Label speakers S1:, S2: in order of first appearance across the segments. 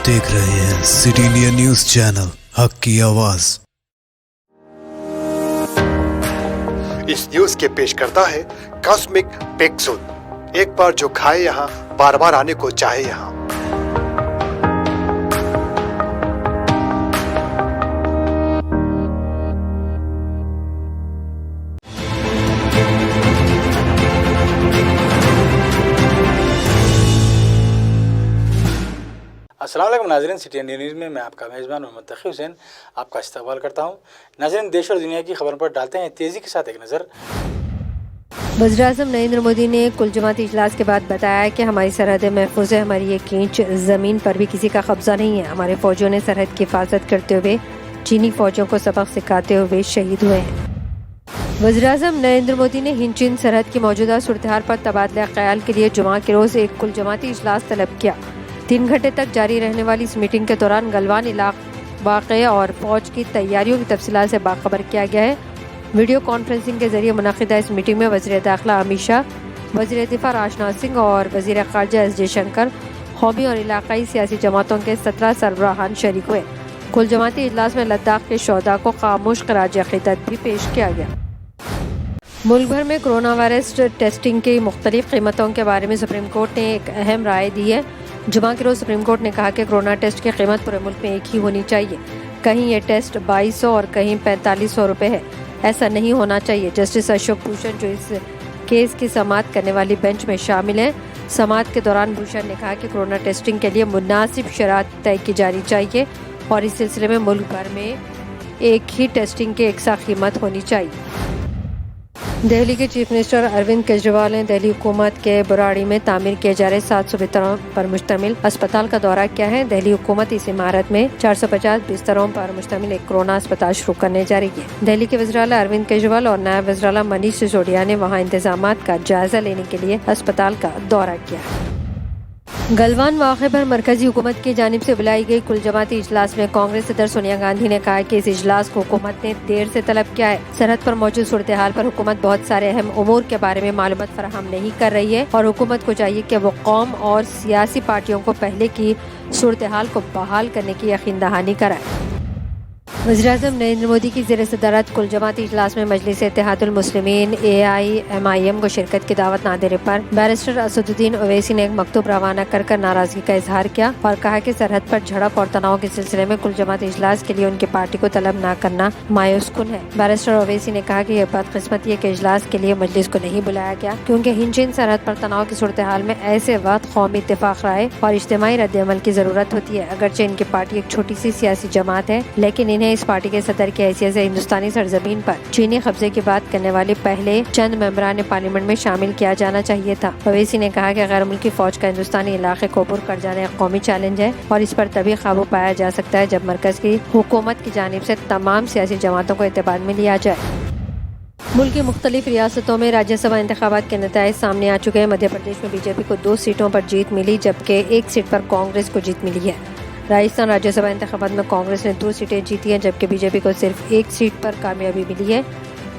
S1: آپ دیکھ رہے ہیں سٹی انڈیا نیوز چینل، حق کی آواز۔
S2: اس نیوز کے پیش کرتا ہے کاسمک پیکسول، ایک بار جو کھائے یہاں بار بار آنے کو چاہے یہاں۔
S3: السلام علیکم ناظرین، سٹی انڈیا نیوز میں آپ کا میزبان محمد تقی حسین آپ کا استقبال کرتا ہوں۔ ناظرین، دیش اور دنیا کی خبروں پر ڈالتے ہیں تیزی کے ساتھ ایک نظر۔
S4: وزیر اعظم نریندر مودی نے کل جماعتی اجلاس کے بعد بتایا کہ ہماری سرحدیں محفوظ ہیں، ہماری ایک انچ زمین پر بھی کسی کا قبضہ نہیں ہے۔ ہمارے فوجیوں نے سرحد کی حفاظت کرتے ہوئے چینی فوجوں کو سبق سکھاتے ہوئے شہید ہوئے ہیں۔ وزیر اعظم نریندر مودی نے ہند چین سرحد کی موجودہ صورتحال پر تبادلہ خیال کے لیے جمعہ کے روز ایک کل جماعتی اجلاس طلب کیا۔ 3 گھنٹے تک جاری رہنے والی اس میٹنگ کے دوران گلوان واقعے اور فوج کی تیاریوں کی تفصیلات سے باخبر کیا گیا ہے۔ ویڈیو کانفرنسنگ کے ذریعے منعقدہ اس میٹنگ میں وزیر داخلہ امت شاہ، وزیر دفاع راجناتھ سنگھ اور وزیر خارجہ ایس جے شنکر، قومی اور علاقائی سیاسی جماعتوں کے 17 سربراہان شریک ہوئے۔ کل جماعتی اجلاس میں لداخ کے شہداء کو خاموش خراج عقیدت بھی پیش کیا گیا۔ ملک بھر میں کرونا وائرس ٹیسٹنگ کی مختلف قیمتوں کے بارے میں سپریم کورٹ نے ایک اہم رائے دی ہے۔ جمعہ کے روز سپریم کورٹ نے کہا کہ کرونا ٹیسٹ کی قیمت پورے ملک میں ایک ہی ہونی چاہیے۔ کہیں یہ ٹیسٹ 2200 اور کہیں 4500 روپے ہے، ایسا نہیں ہونا چاہیے۔ جسٹس اشوک بھوشن جو اس کیس کی سماعت کرنے والی بینچ میں شامل ہیں، سماعت کے دوران بھوشن نے کہا کہ کرونا ٹیسٹنگ کے لیے مناسب شرائط طے کی جانی چاہیے اور اس سلسلے میں ملک بھر میں ایک ہی ٹیسٹنگ کی یکساں قیمت ہونی چاہیے۔ دہلی کے چیف منسٹر اروند کیجریوال نے دہلی حکومت کے براڑی میں تعمیر کیے جا رہے 700 بستروں پر مشتمل اسپتال کا دورہ کیا ہے۔ دہلی حکومت اس عمارت میں 450 بستروں پر مشتمل ایک کورونا اسپتال شروع کرنے جا رہی ہے۔ دہلی کے وزیر اعلیٰ اروند کیجریوال اور نائب وزیر اعلیٰ منیش سسودیا نے وہاں انتظامات کا جائزہ لینے کے لیے اسپتال کا دورہ کیا۔ گلوان واقعے پر مرکزی حکومت کی جانب سے بلائی گئی کل جماعتی اجلاس میں کانگریس صدر سونیا گاندھی نے کہا کہ اس اجلاس کو حکومت نے دیر سے طلب کیا ہے۔ سرحد پر موجود صورتحال پر حکومت بہت سارے اہم امور کے بارے میں معلومات فراہم نہیں کر رہی ہے اور حکومت کو چاہیے کہ وہ قوم اور سیاسی پارٹیوں کو پہلے کی صورتحال کو بحال کرنے کی یقین دہانی کرائے۔ وزیر اعظم نریندر مودی کی زیر صدارت کل جماعتی اجلاس میں مجلس اتحاد المسلمین AIMIM کو شرکت کی دعوت نہ دینے پر بیرسٹر اسد الدین اویسی نے ایک مکتوب روانہ کر ناراضگی کا اظہار کیا اور کہا کہ سرحد پر جھڑپ اور تناؤ کے سلسلے میں کل جماعتی اجلاس کے لیے ان کی پارٹی کو طلب نہ کرنا مایوس کن ہے۔ بیرسٹر اویسی نے کہا کہ یہ بدقسمتی ہے کہ اجلاس کے لیے مجلس کو نہیں بلایا گیا کیونکہ ہند چین سرحد پر تناؤ کی صورتحال میں ایسے وقت قومی اتفاق رائے اور اجتماعی رد عمل کی ضرورت ہوتی ہے۔ اگرچہ ان کی پارٹی ایک چھوٹی سی سیاسی جماعت ہے، لیکن انہیں اس پارٹی کے صدر کی حیثیت سے ہندوستانی سرزمین پر چینی قبضے کی بات کرنے والے پہلے چند ممبران پارلیمنٹ میں شامل کیا جانا چاہیے تھا۔ اویسی نے کہا کہ غیر ملکی فوج کا ہندوستانی علاقے کو عبور کر جانا ایک قومی چیلنج ہے اور اس پر تبھی قابو پایا جا سکتا ہے جب مرکز کی حکومت کی جانب سے تمام سیاسی جماعتوں کو اعتبار میں لیا جائے۔ ملک کی مختلف ریاستوں میں راجیہ سبھا انتخابات کے نتائج سامنے آ چکے ہیں۔ مدھیہ پردیش میں بی جے پی کو 2 سیٹوں پر جیت ملی جبکہ 1 سیٹ پر کانگریس کو جیت ملی ہے۔ راجستھان راجیہ سبھا انتخابات میں کانگریس نے 2 سیٹیں جیتی ہیں جبکہ بی جے پی کو صرف 1 سیٹ پر کامیابی ملی ہے۔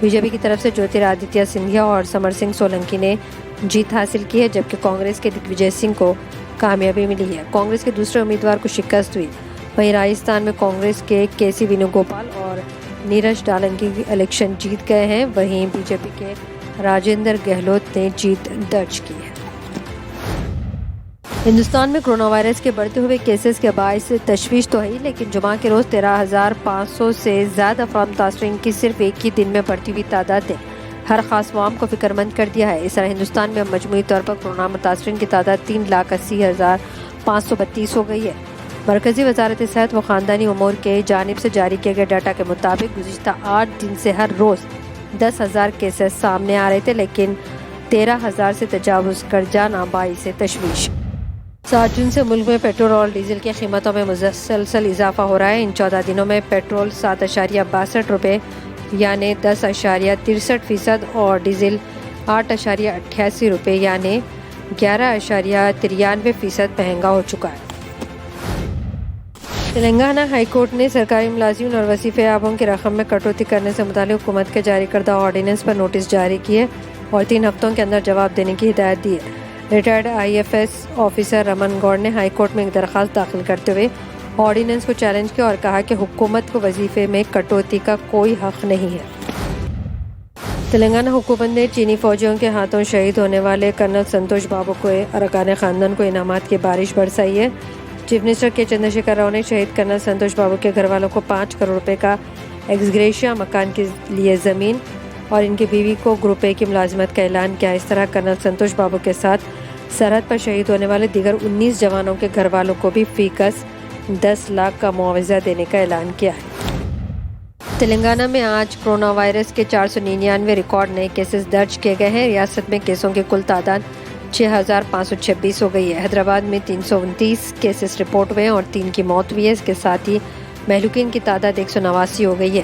S4: بی جے پی کی طرف سے جیوترادتیہ سندھیا اور سمر سنگھ سولنکی نے جیت حاصل کی ہے جبکہ کانگریس کے دگ وجے سنگھ کو کامیابی ملی ہے۔ کانگریس کے دوسرے امیدوار کو شکست ہوئی۔ وہیں راجستھان میں کانگریس کے کے سی وینو گوپال اور نیرج ڈالنگی الیکشن جیت گئے ہیں، وہیں بی جے پی کے راجندر گہلوت نے جیت درج کی ہے۔ ہندوستان میں کرونا وائرس کے بڑھتے ہوئے کیسز کے باعث تشویش تو ہے لیکن جمعہ کے روز 13,500 سے زیادہ افراد متاثرین کی صرف ایک ہی دن میں بڑھتی ہوئی تعداد نے ہر خاص عوام کو فکر مند کر دیا ہے۔ اس طرح ہندوستان میں مجموعی طور پر کرونا متاثرین کی تعداد 3,80,532 ہو گئی ہے۔ مرکزی وزارت صحت و خاندانی امور کے جانب سے جاری کیے گئے ڈاٹا کے مطابق گزشتہ 8 دن سے ہر روز 10,000 کیسز سامنے آ رہے تھے لیکن 13,000 سے تجاوز کر جانا باعث تشویش۔ 7 جون سے ملک میں پیٹرول اور ڈیزل کی قیمتوں میں مسلسل اضافہ ہو رہا ہے۔ ان 14 دنوں میں پیٹرول 7.62 روپے یعنی 10.63% اور ڈیزل 8.88 روپے یعنی 11.93% مہنگا ہو چکا ہے۔ تلنگانہ ہائی کورٹ نے سرکاری ملازمین اور وظیفہ یابوں کی رقم میں کٹوتی کرنے سے متعلق حکومت کے جاری کردہ آرڈیننس پر نوٹس جاری کیے اور 3 ہفتوں کے اندر جواب دینے کی ہدایت دی ہے۔ ریٹائرڈ IFS آفیسر رمن گوڑ نے ہائی کورٹ میں ایک درخواست داخل کرتے ہوئے آرڈیننس کو چیلنج کیا اور کہا کہ حکومت کو وظیفے میں کٹوتی کا کوئی حق نہیں ہے۔ تلنگانہ حکومت نے چینی فوجیوں کے ہاتھوں شہید ہونے والے کرنل سنتوش بابو کو ارکان خاندان کو انعامات کی بارش برسائی ہے۔ چیف منسٹر کے چندر شیکھر راؤ نے شہید کرنل سنتوش بابو کے گھر والوں کو 5 کروڑ روپے کا ایکس گریشیا مکان کے لیے زمین اور ان کی بیوی کو گروپ اے کی ملازمت کا اعلان کیا۔ اس طرح کرنل سنتوش بابو کے ساتھ سرحد پر شہید ہونے والے دیگر 19 جوانوں کے گھر والوں کو بھی فی کس 10 لاکھ کا معاوضہ دینے کا اعلان کیا ہے۔ تلنگانہ میں آج کرونا وائرس کے 499 ریکارڈ نئے کیسز درج کیے گئے ہیں۔ ریاست میں کیسوں کی کل تعداد 6526 ہو گئی ہے۔ حیدرآباد میں 329 کیسز رپورٹ ہوئے اور 3 کی موت ہوئی ہے۔ اس کے ساتھ ہی مہلوکین کی تعداد 189 ہو گئی ہے۔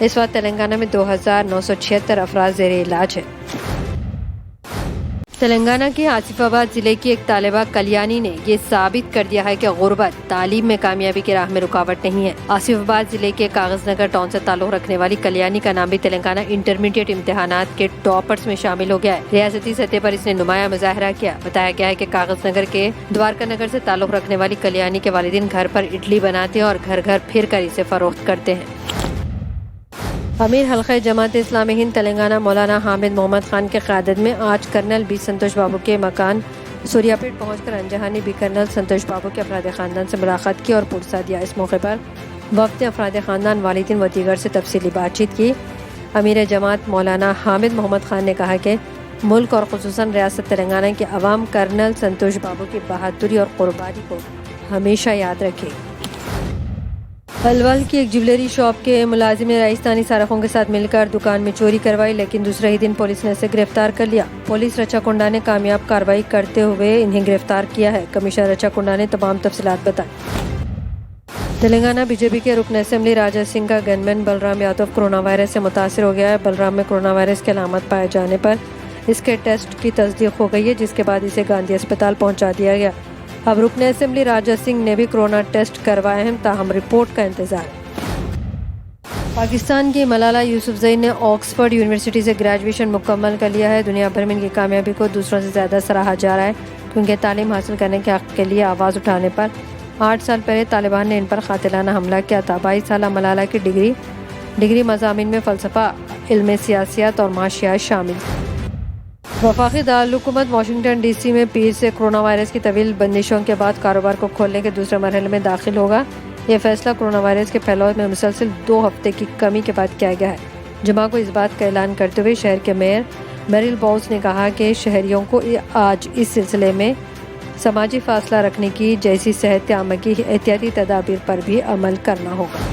S4: اس وقت تلنگانہ میں 2976 افراد زیر علاج ہیں۔ تلنگانہ کے آصف آباد ضلع کی ایک طالبہ کلیانی نے یہ ثابت کر دیا ہے کہ غربت تعلیم میں کامیابی کی راہ میں رکاوٹ نہیں ہے۔ آصف آباد ضلع کے کاغذ نگر ٹاؤن سے تعلق رکھنے والی کلیانی کا نام بھی تلنگانہ انٹرمیڈیٹ امتحانات کے ٹاپرز میں شامل ہو گیا ہے۔ ریاستی سطح پر اس نے نمایاں مظاہرہ کیا۔ بتایا گیا ہے کہ کاغذ نگر کے دوارکا نگر سے تعلق رکھنے والی کلیانی کے والدین گھر پر اڈلی بناتے ہیں اور گھر گھر پھر کر اسے فروخت کرتے ہیں۔ امیر حلقہ جماعت اسلامی ہند تلنگانہ مولانا حامد محمد خان کی قیادت میں آج کرنل بی سنتوش بابو کے مکان سوریا پیٹ پہنچ کر انجہانی بھی کرنل سنتوش بابو کے افراد خاندان سے ملاقات کی اور پرسہ دیا۔ اس موقع پر وفد افراد خاندان، والدین و دیگر سے تفصیلی بات چیت کی۔ امیر جماعت مولانا حامد محمد خان نے کہا کہ ملک اور خصوصاً ریاست تلنگانہ کے عوام کرنل سنتوش بابو کی بہادری اور قربانی کو ہمیشہ یاد رکھے۔ الول کی ایک جیولری شاپ کے ملازم نے راجستھانی سارقوں کے ساتھ مل کر دکان میں چوری کروائی، لیکن دوسرے ہی دن پولیس نے اسے گرفتار کر لیا۔ پولیس رچا کنڈا نے کامیاب کارروائی کرتے ہوئے انہیں گرفتار کیا ہے۔ کمشنر رچا کنڈا نے تمام تفصیلات بتائی۔ تلنگانہ بی جے پی کے رکن اسمبلی راجا سنگھ کا گن مین بلرام یادو کورونا وائرس سے متاثر ہو گیا ہے۔ بلرام میں کورونا وائرس کی علامات پائے جانے پر اس کے ٹیسٹ کی تصدیق ہو گئی ہے، جس کے بعد اسے گاندھی اسپتال پہنچا دیا گیا۔ اب رکن اسمبلی راجا سنگھ نے بھی کورونا ٹیسٹ کروائے ہیں، تاہم رپورٹ کا انتظار ہے۔ پاکستان کی ملالہ یوسفزئی نے آکسفورڈ یونیورسٹی سے گریجویشن مکمل کر لیا ہے۔ دنیا بھر میں ان کی کامیابی کو دوسروں سے زیادہ سراہا جا رہا ہے، کیونکہ تعلیم حاصل کرنے کے حق کے لیے آواز اٹھانے پر 8 سال پہلے طالبان نے ان پر قاتلانہ حملہ کیا تھا۔ 22 سالہ ملالہ کی ڈگری مضامین میں فلسفہ، علم سیاسیات اور معاشیات شامل ہیں۔ وفاقی دارالحکومت واشنگٹن ڈی سی میں پیر سے کورونا وائرس کی طویل بندشوں کے بعد کاروبار کو کھولنے کے دوسرے مرحلے میں داخل ہوگا۔ یہ فیصلہ کورونا وائرس کے پھیلاؤ میں مسلسل 2 ہفتے کی کمی کے بعد کیا گیا ہے۔ جمعہ کو اس بات کا اعلان کرتے ہوئے شہر کے میئر میریل باؤس نے کہا کہ شہریوں کو آج اس سلسلے میں سماجی فاصلہ رکھنے کی جیسی صحت عامہ کی احتیاطی تدابیر پر بھی عمل کرنا ہوگا۔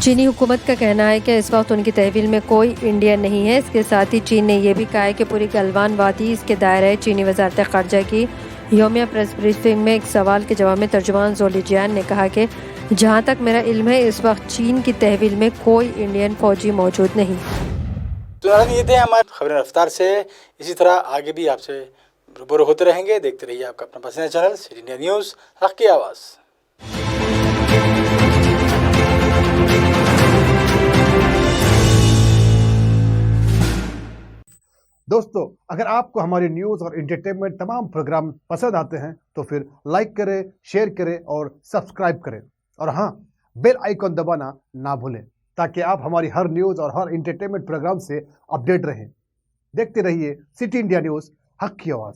S4: چینی حکومت کا کہنا ہے کہ اس وقت ان کی تحویل میں کوئی انڈین نہیں ہے۔ اس کے ساتھ ہی چین نے یہ بھی کہا ہے کہ پوری گلوان وادی اس کے دائرے۔ چینی وزارت خارجہ کی یومیہ پریس بریفنگ میں ایک سوال کے جواب میں ترجمان زولی جیان نے کہا کہ جہاں تک میرا علم ہے اس وقت چین کی تحویل میں کوئی انڈین فوجی موجود نہیں۔
S3: یہ تھے ہمارے خبریں رفتار سے، اسی طرح آگے بھی آپ سے روبرو ہوتے رہیں گے۔ دیکھتے رہیے آپ کا اپنا پسندیدہ چینل سٹی انڈیا نیوز، حق کی آواز۔
S2: دوستو، اگر آپ کو ہماری نیوز اور انٹرٹینمنٹ تمام پروگرام پسند آتے ہیں تو پھر لائک کریں، شیئر کریں اور سبسکرائب کریں، اور ہاں، بیل آئیکن دبانا نہ بھولیں تاکہ آپ ہماری ہر نیوز اور ہر انٹرٹینمنٹ پروگرام سے اپڈیٹ رہیں۔ دیکھتے رہیے سٹی انڈیا نیوز، حق کی آواز۔